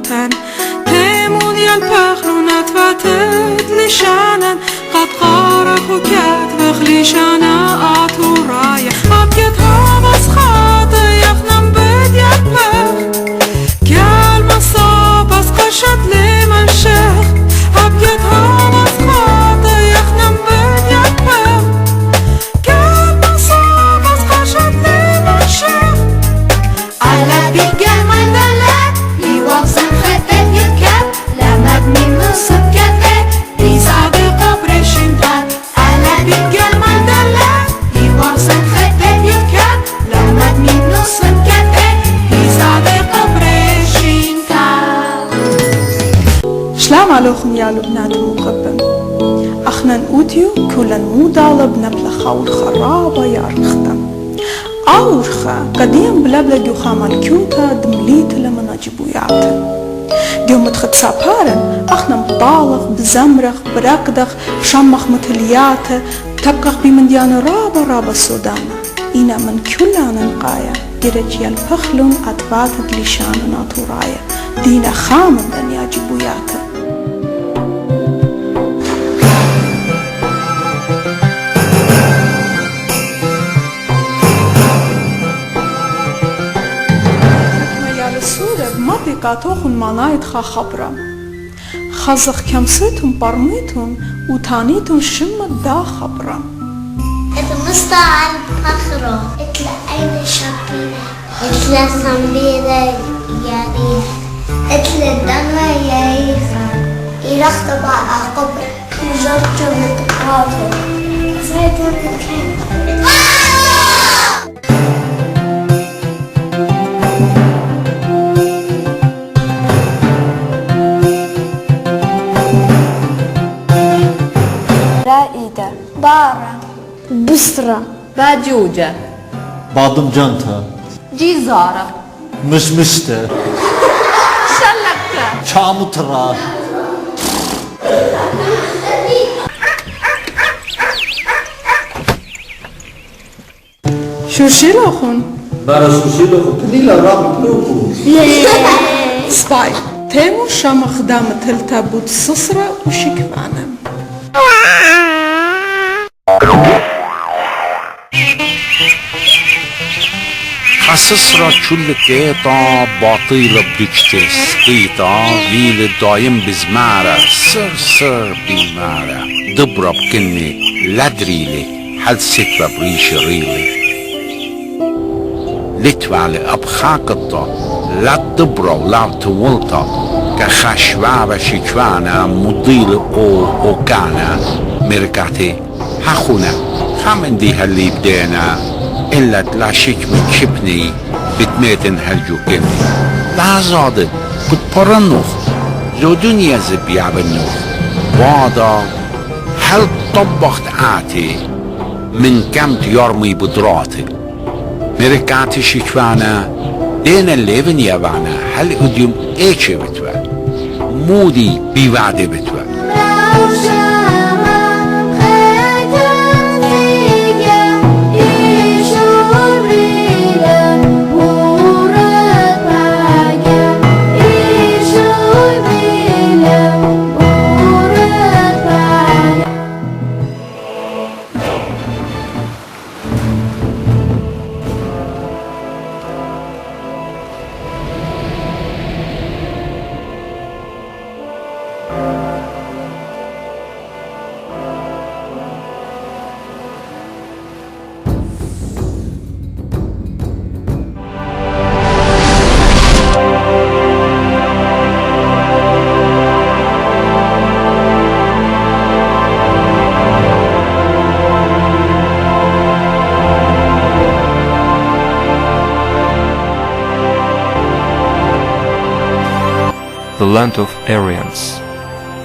وطن تيمون يلبخلونت وتد لشانن قد قارك وكات بخليشانا آتورايا أبكت هابس خاطي يخنم بد يكبر كالما صابس قشت لمن شيخ أبكت هابس خاطي يخنم بد يكبر كالما صابس قشت لمن شيخ على بيجان من دلك يوصل خطة يركب لما بنمو سكته بيساعد قبر شنطان على بيجان من دلك يوصل خطة يركب لما بنمو سكته بيساعد قبر شنطان سلام عليكم يا لبنات مقبم اخنا نوديو كلن مودالة بنبلا خاور خرابة يا رختم أورخا قديم بلبلا جو خامل كيوتا دمليت لما نجيبو يعتا ديو متخد سابارن اخنا مبالغ بزمرخ برقدخ شمخ متلياتا تبقخ بمنديان رابا سودانا إنا من كلانا نقايا درج يلبخلون أتباتت لشانا ناتورايا دينا خامن دن يجيبو يعتا قاتوخن مانايت خبرة خزخ كمسيتم برميتم وتانيتم شمت دا خبرة اتمسطى عن فخرة اتلا أين شبيرة اتلا صنبيرة ياريخ اتلا دمى ياريخة إلخت بقى قبر جرجو متقاطر زيت المكان بارة بسرة باجوجة باضمجانتا جيزارة مشمشتا شلكتة شامطرة شو شيلوخن؟ برا شو شيلوخن تديلا رابط لوكو سباي تيمو شامخ دام تلتا بود صصرة وشكفانة خصصرا كل قيطة باطيلة بكتس قيطة ليل دايم بزمارة سر بمارة دبرة بكني لدريلي حد ستة بريش ريلي لتوالي أبخاقطة لا دبرة ولا تولطة كخشوابة شكوانا مضيل أو كانا مركاتي هخونا خامندي هاللي بدينا إلا تلاشيك من شبني بتميتن هالجوكني لا زادت كنت برنوخ زو دنيا زبيع بالنوخ وادا هل طبخت آتي من كم يرمي بدراتي مركاتي شكوانا دين الليفن يابانا هل اديم ايشي بتوا مودي بيوعدي بتوا The land of Aryans,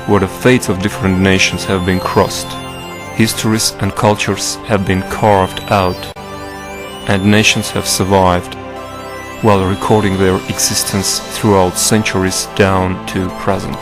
where the fates of different nations have been crossed, histories and cultures have been carved out, and nations have survived, while recording their existence throughout centuries down to present.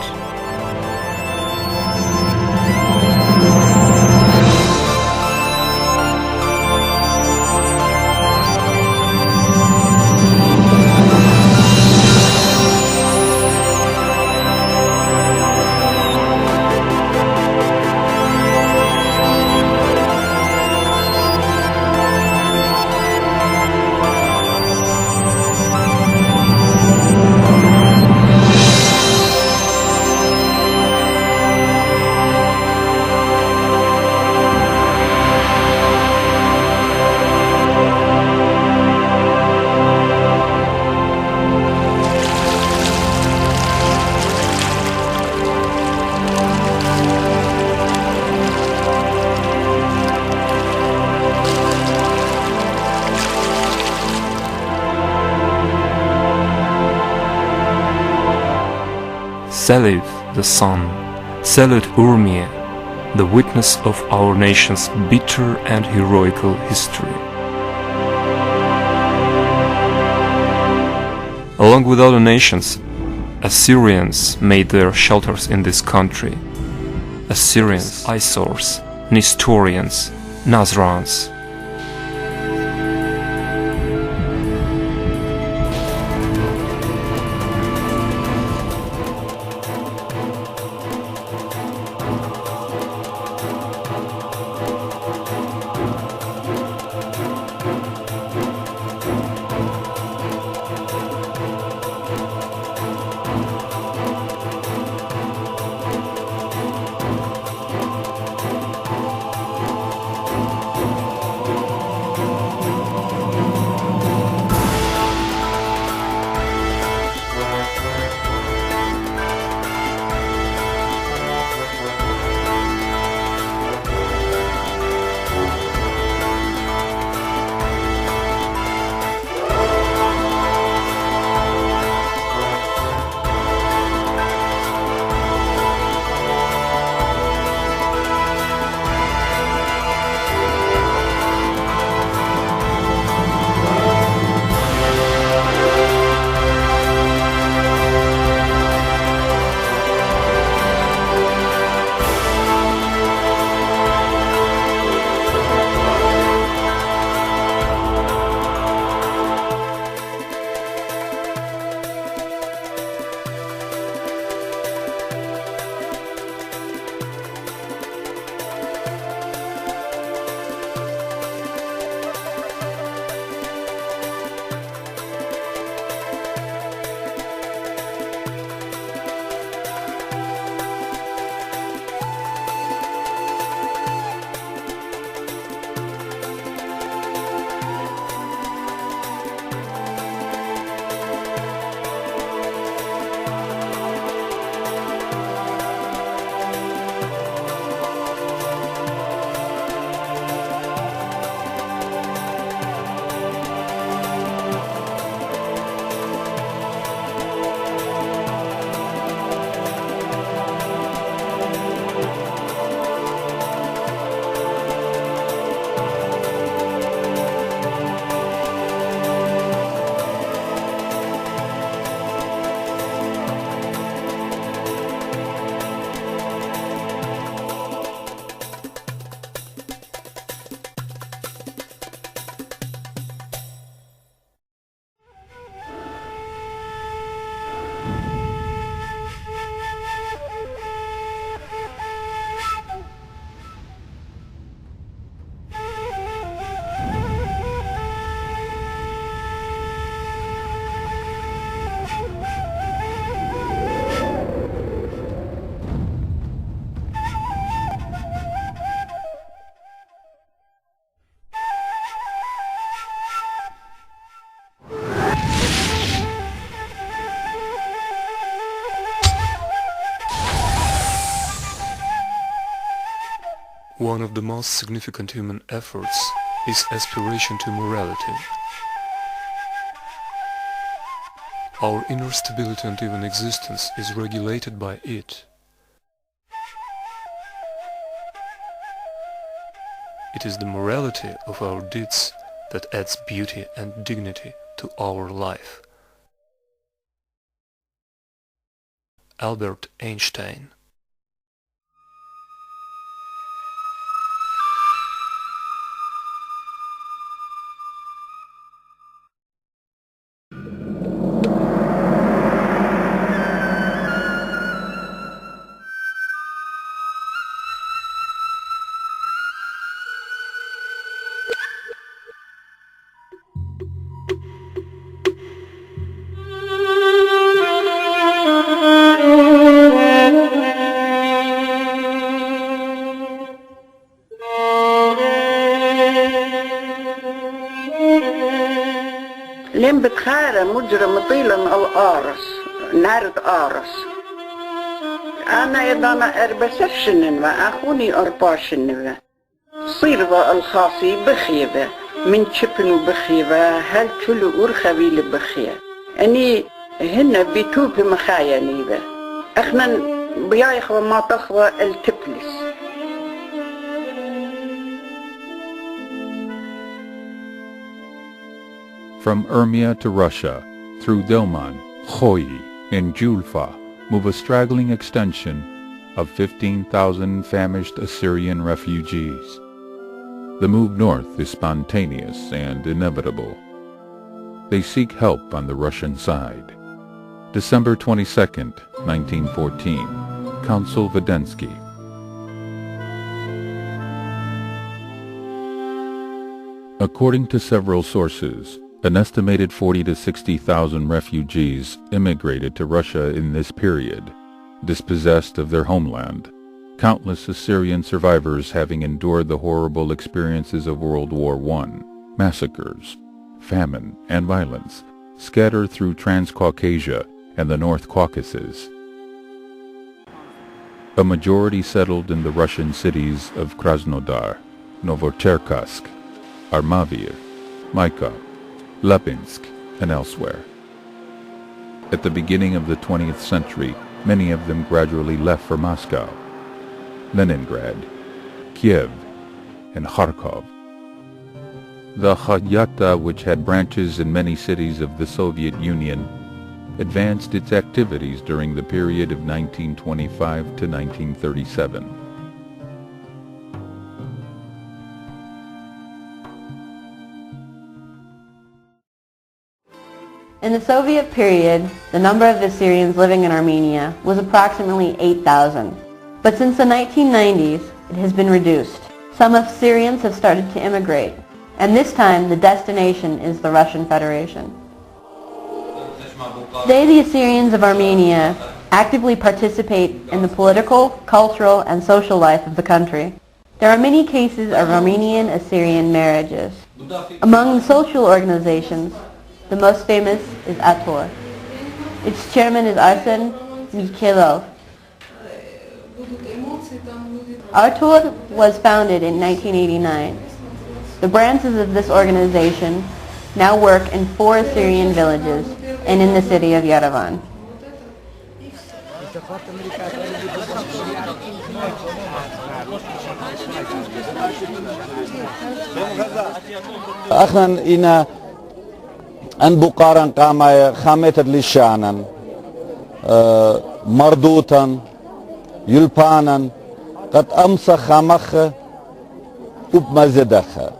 Salute the sun, salute Urmia, the witness of our nation's bitter and heroical history. Along with other nations, Assyrians made their shelters in this country. Assyrians, Isors, Nestorians, Nazrans. One of the most significant human efforts is aspiration to morality. Our inner stability and even existence is regulated by it. It is the morality of our deeds that adds beauty and dignity to our life. Albert Einstein. لين بتخارى مجرم طيلا الآرس نارد آرس أنا إذا أربسفشن وأخوني أرباشن صير الخاصي بخيبة من شبن بخيبة هل كل أرخبي لبخية أني هنا بيتوب مخايا نيبة احنا بيايخوا ما تخوى التبلس. From Urmia to Russia, through Delman, Khoi, and Julfa, move a straggling extension of 15,000 famished Assyrian refugees. The move north is spontaneous and inevitable. They seek help on the Russian side. December 22, 1914, Council Vidensky. According to several sources, an estimated 40 to 60,000 refugees immigrated to Russia in this period, dispossessed of their homeland, countless Assyrian survivors having endured the horrible experiences of World War I, massacres, famine, and violence, scattered through Transcaucasia and the North Caucasus. A majority settled in the Russian cities of Krasnodar, Novocherkassk, Armavir, Maikop, Lepinsk, and elsewhere. At the beginning of the 20th century, many of them gradually left for Moscow, Leningrad, Kiev, and Kharkov. The Khayyata, which had branches in many cities of the Soviet Union, advanced its activities during the period of 1925 to 1937. In the Soviet period, the number of Assyrians living in Armenia was approximately 8,000. But since the 1990s, it has been reduced. Some Assyrians have started to immigrate, and this time the destination is the Russian Federation. Today, the Assyrians of Armenia actively participate in the political, cultural, and social life of the country. There are many cases of Armenian-Assyrian marriages. Among the social organizations, the most famous is ATOR. Its chairman is Arsen Mikhailov. ATOR was founded in 1989. The branches of this organization now work in 4 Assyrian villages and in the city of Yerevan. أن بقارن قام خامت لشانا مردوتا يلبانا قد أمسى خامخ وبمزدخ.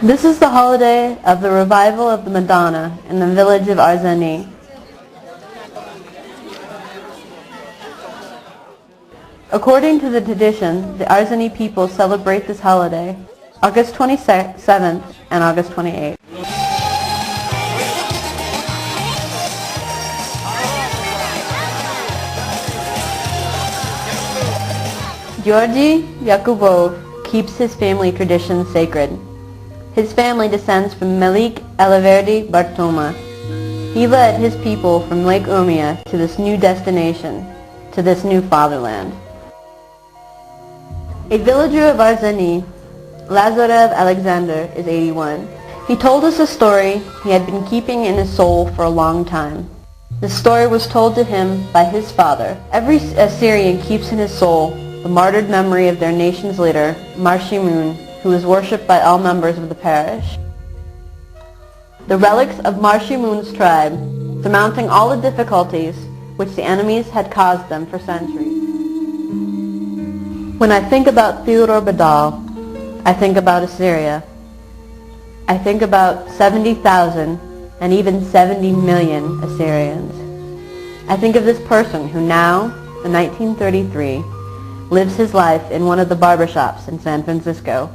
This is the holiday of the revival of the Madonna in the village of Arzani. According to the tradition, the Arzani people celebrate this holiday August 27th and August 28th. Lina Yakubova keeps his family traditions sacred. His family descends from Melik Eliverdi Bartoma. He led his people from Lake Urmia to this new destination, to this new fatherland. A villager of Arzani, Lazarev Alexander, is 81. He told us a story he had been keeping in his soul for a long time. This story was told to him by his father. Every Assyrian keeps in his soul the martyred memory of their nation's leader, Marshimun, who is worshipped by all members of the parish. The relics of Marshimun's tribe, surmounting all the difficulties which the enemies had caused them for centuries. When I think about Theodore Badal, I think about Assyria. I think about 70,000 and even 70 million Assyrians. I think of this person who now, in 1933, lives his life in one of the barbershops in San Francisco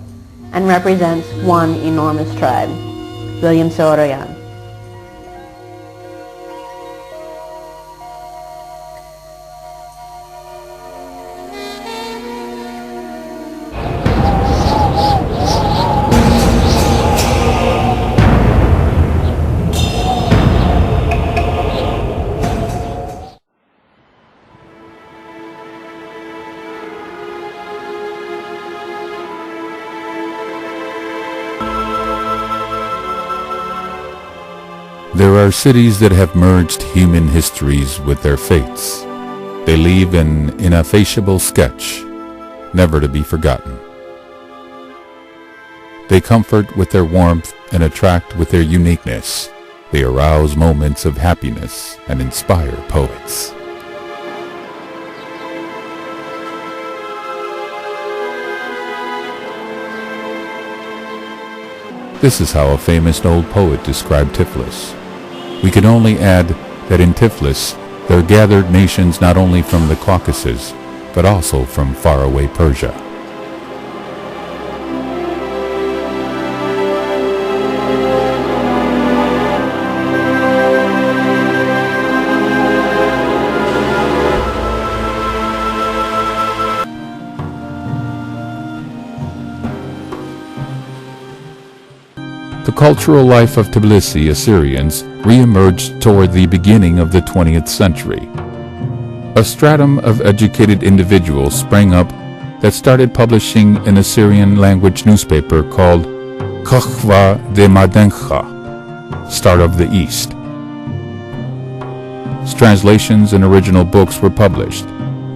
and represents one enormous tribe, William Soroyan. There are cities that have merged human histories with their fates. They leave an ineffaceable sketch, never to be forgotten. They comfort with their warmth and attract with their uniqueness. They arouse moments of happiness and inspire poets. This is how a famous old poet described Tiflis. We can only add that in Tiflis there gathered nations not only from the Caucasus, but also from faraway Persia. The cultural life of Tbilisi Assyrians re-emerged toward the beginning of the 20th century. A stratum of educated individuals sprang up that started publishing an Assyrian language newspaper called Kakhva de Madencha, Start of the East. Translations and original books were published.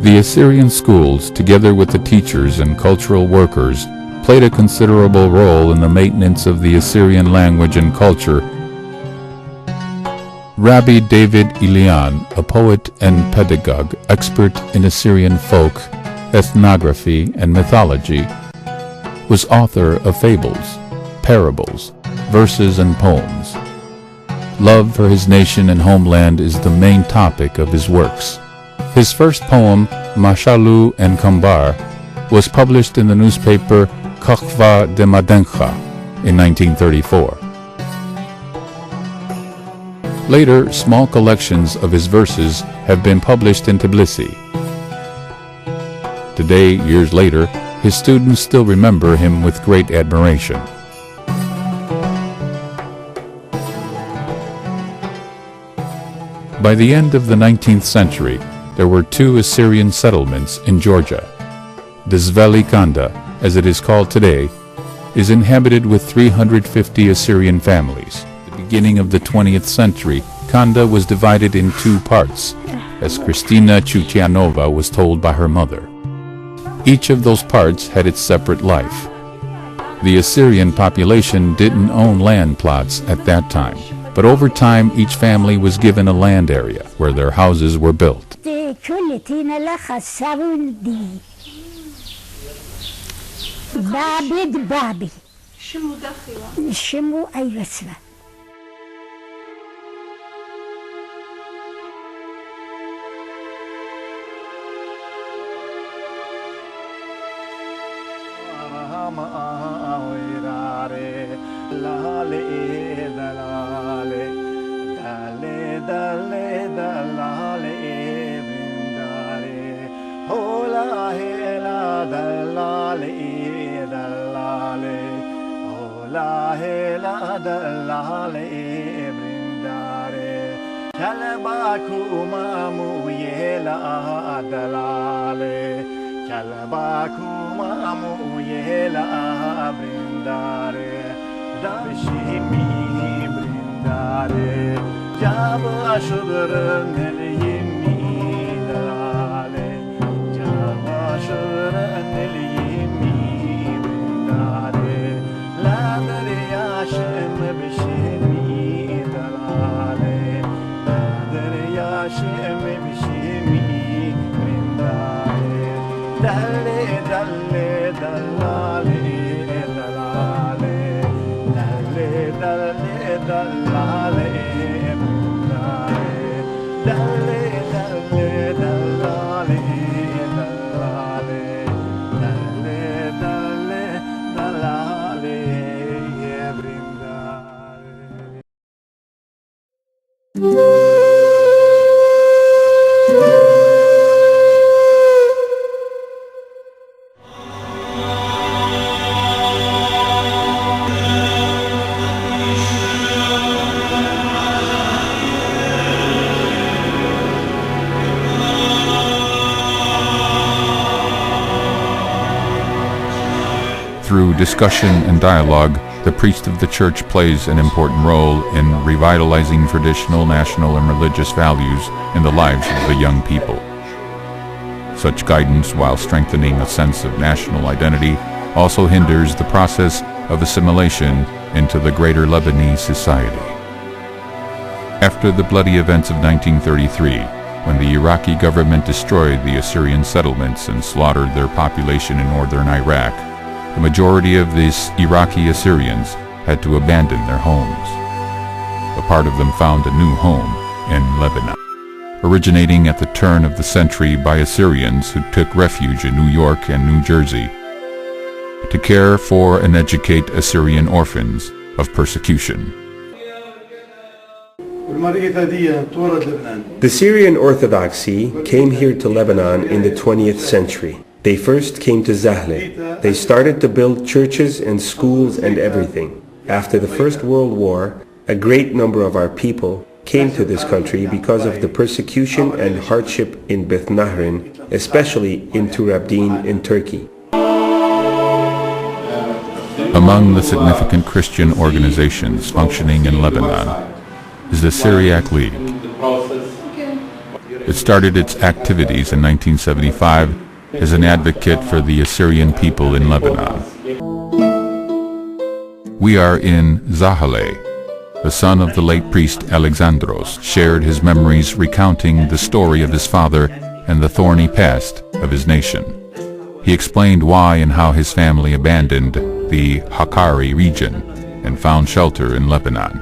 The Assyrian schools, together with the teachers and cultural workers, played a considerable role in the maintenance of the Assyrian language and culture. Rabbi David Elian, a poet and pedagogue, expert in Assyrian folk, ethnography, and mythology, was author of fables, parables, verses, and poems. Love for his nation and homeland is the main topic of his works. His first poem, Mashalu and Kambar, was published in the newspaper Kakhva de Madencha in 1934. Later, small collections of his verses have been published in Tbilisi. Today, years later, his students still remember him with great admiration. By the end of the 19th century, there were 2 Assyrian settlements in Georgia. Dzveli Kanda, as it is called today, is inhabited with 350 Assyrian families. At the beginning of the 20th century, Kanda was divided in 2 parts, as Kristina Chuchianova was told by her mother. Each of those parts had its separate life. The Assyrian population didn't own land plots at that time, but over time each family was given a land area where their houses were built. Babi. Shimu Ayasva. Through discussion and dialogue, the priest of the church plays an important role in revitalizing traditional, national, and religious values in the lives of the young people. Such guidance, while strengthening a sense of national identity, also hinders the process of assimilation into the greater Lebanese society. After the bloody events of 1933, when the Iraqi government destroyed the Assyrian settlements and slaughtered their population in northern Iraq, the majority of these Iraqi Assyrians had to abandon their homes. A part of them found a new home in Lebanon, originating at the turn of the century by Assyrians who took refuge in New York and New Jersey to care for and educate Assyrian orphans of persecution. The Syrian Orthodoxy came here to Lebanon in the 20th century. They first came to Zahle. They started to build churches and schools and everything. After the First World War, a great number of our people came to this country because of the persecution and hardship in Beth Nahrin, especially in Turabdin in Turkey. Among the significant Christian organizations functioning in Lebanon is the Syriac League. It started its activities in 1975 as an advocate for the Assyrian people in Lebanon. We are in Zahle. The son of the late priest Alexandros shared his memories recounting the story of his father and the thorny past of his nation. He explained why and how his family abandoned the Hakkari region and found shelter in Lebanon.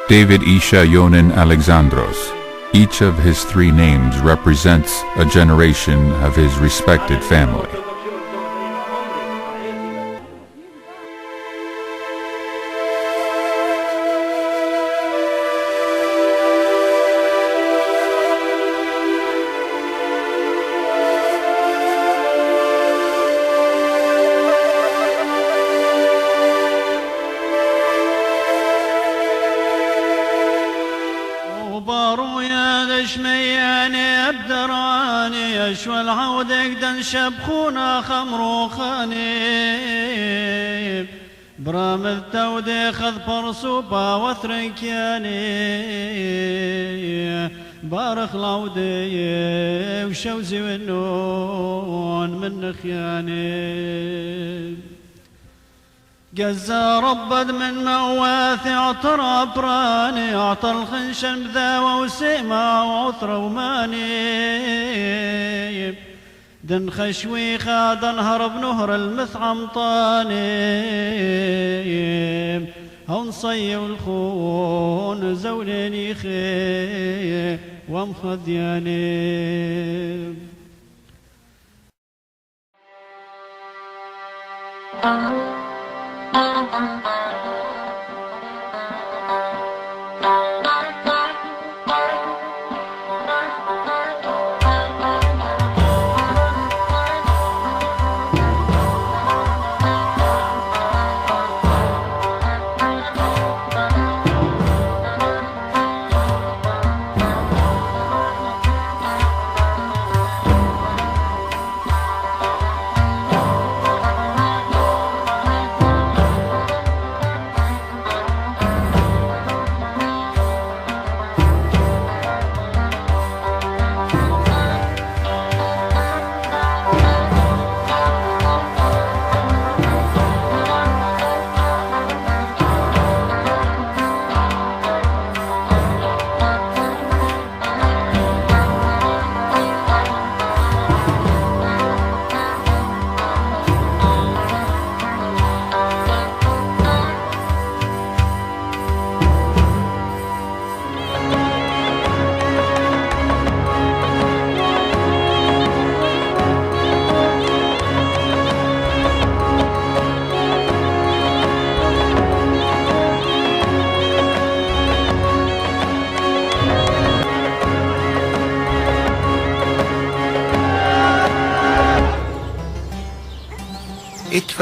David Isha Yonan Alexandros. Each of his three names represents a generation of his respected family. شبخونا خمرو خاني برامذ تودي خذ برصوبة وثركياني بارخ لودي وشوزي والنون من خياني جزا ربد من مواثي اعترى براني اعطى الخنشن بذاوى وسيما وعثر وماني دن خشوي خادن هرب نهر المثعم طاني هون صي والخون زوليني خي ومخذياني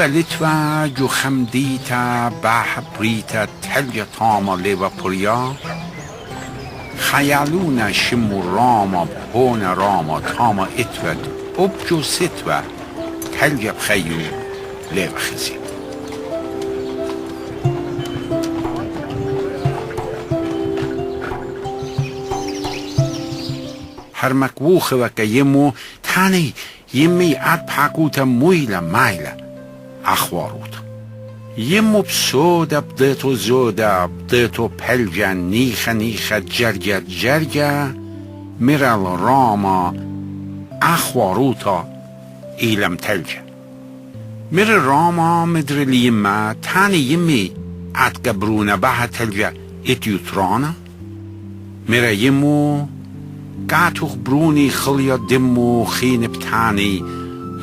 اتولتوا جو خمديتا بحبريتا تلجا تاما ليبا بريا خيالونا شمو راما بهونا راما تاما اتود ابجو ستوا تلجا بخيو ليفا خزين هرمك ووخه وكا يمو تاني يمي عد بحاكوتا مويلة مايلة أخواروتا يمو بسودا بديتو زودا بديتو بحلجا نيخة جرجا ميرال راما أخواروتا إيلم تلجا مير راما مدر اليمة تاني يمي عد قبرونا بها تلجا اتيوترانا مير يمو قاتوخ بروني خليا دمو خين بتاني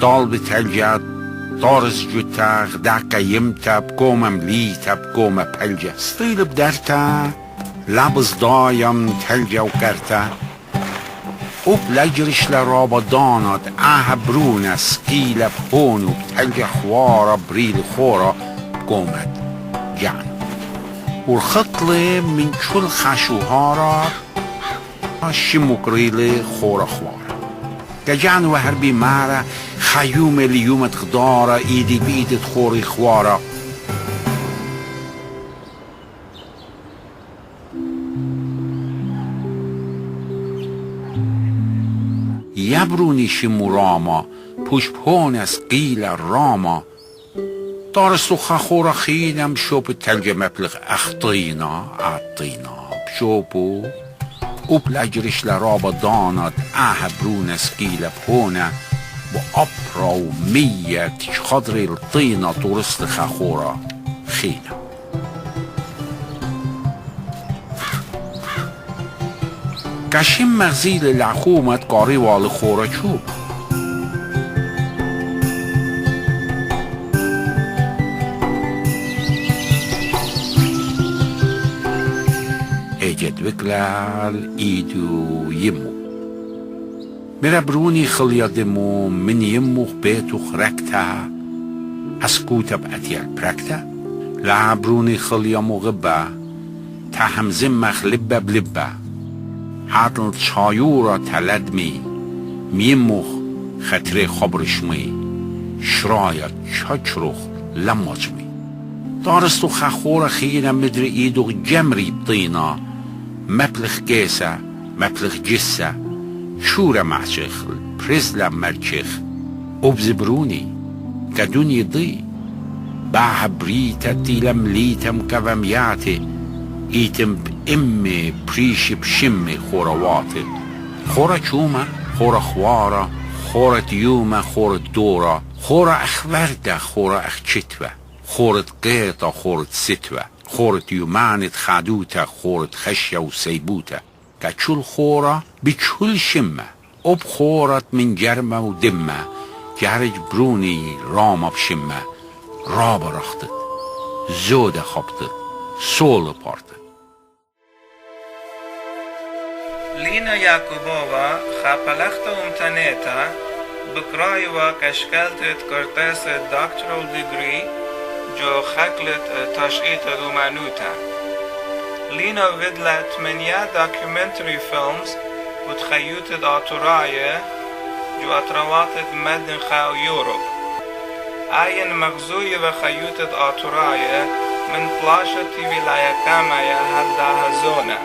دال بتلجا دارز جوتا غداكا يمتا بقوم مليتا بقوم بلجا ستيل بدرتا لابز دايم تلجا وكرتا وبلجرش لرابا دانات برونا سكيلا بونو بتلجا خوارا بريل خورا بقومت جان والخطلة من كل خشوهارا شموكريلي خورا خوارا كجان وهربي مارا خيوم اليوم تخدارا ايدي بيدي خوري خوارا يبروني شمو راما پوشپون از قيل راما دارستو خورا خينم شوب تلجة مبلغ اخطينا عطينا بشوبو وبلجرش لرابا دانات برون سكيلة بهونا بأبرا ومية تشخضري الطينة تورست خورا خينا كشم مغزيل العخومة قاري والخورا شوب اجد وكلال ايدو يمو مربروني خليا دمو من يمو بيتو خركتا اسكوتا بأتيال بركتا لعبروني خليا مغبا تهم زمخ لبا بلبا حاطن شايورا تلدمي ميموخ خطري خبرشمي شرايا تشاچروخ لمجمي دارستو خخورا خينا مدر ايدو جمري بطينا مبلغ كيسا مبلغ جسا شورا معشخ برزلا مرشخ وبزبروني كدوني ضي باع بريتا تيلم ليتم كفمياتي ايتم بامي بريش بشمي خورواتي خورا چوما خورا خوارا خورا ديوما خورا دورا خورا اخوردا خورا اخچتوه خورت قيطة خورت ستوة خورت يومانت خادوتا خورت خشية وسيبوتا كتشول خورة بتشول شمة خورت من جرمة ودمة جارج بروني راما بشمة رابا رختت زودة خبطت سول بارتت لينا ياكوبوفا خابلخت امتنيتا بكرايوا كشكلت كورتاس doctoral degree جو خكلت تشقيت رومانوتا لينا فيدلت منيا documentary films وتخيوتت آتوراية جو أترواتت مدن خاو يوروب آين مغزوية وخيوتت آتوراية من بلاشة ولاية كامايا هدا هزونة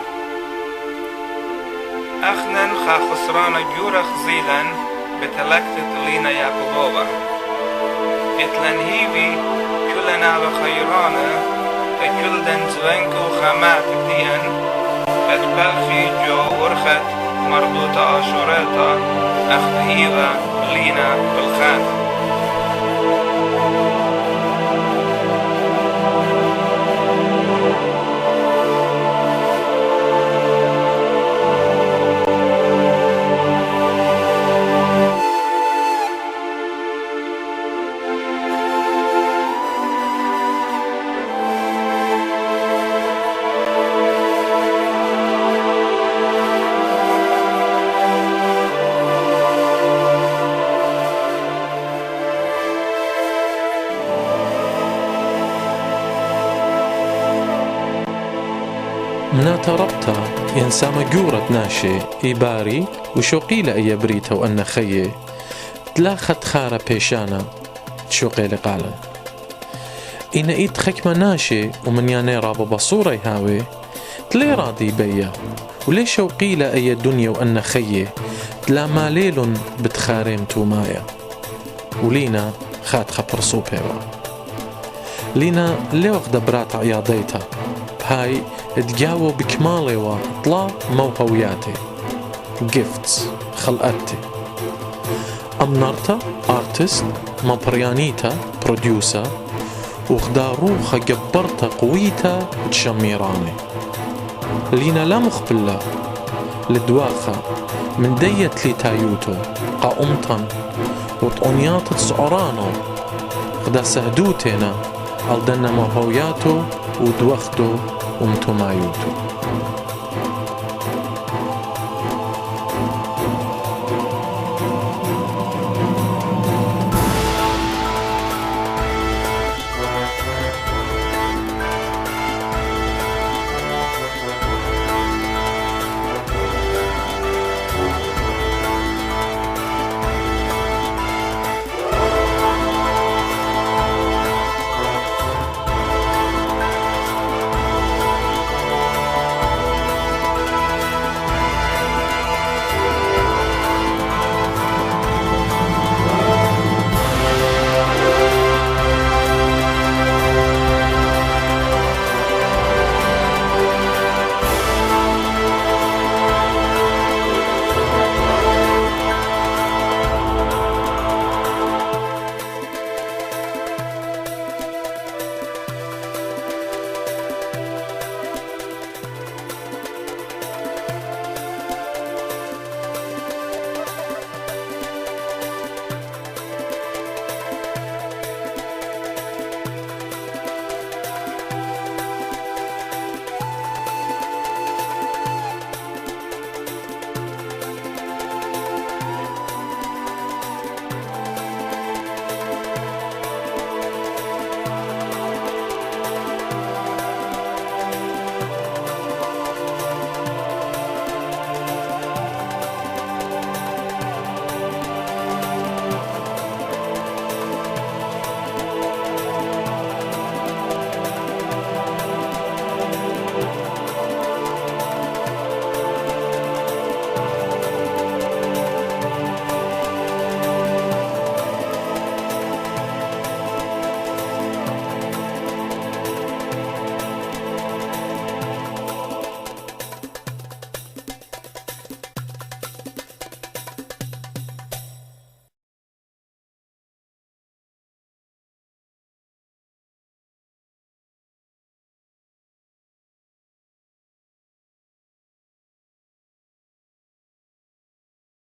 أخنن خا خسران جورة خزيلا بتلكتت لينا ياكوبوفا اتلن هيوي كلنا بخيرانا كل دن زوينكو خامات ديان بتبلخي جو ورخت مربوطة عشورتا أخت هيوة لينا بالخان مناتا ربطة ينسام جورة ناشي إباري وشوقيلة أي بريتا وأن خيه تلاخت خارة بيشانا تشوقي لقالا إن إيد خكمة ناشي ومن ياني رابا بصوري هاوي تلي راضي بيا ولي شوقي لأي الدنيا وأن خيه تلا ماليل بتخارم تومايا ولينا خات خبرسو بيوا لينا اللي وقت برات عياضيتا بهاي تجاوب بكمالي وطلا موهوياتي gifts خلقتي أمنرتا artist مبريانيتا producer وخداروخا جبرتا قويتا تشميراني لينا لا مخبلة لدواخا من ديت لي تايوتو قاومتن وطونيات تصعرانو خدا سهدوتنا الدنا موهوياتو ودوختو ومتو مايوتو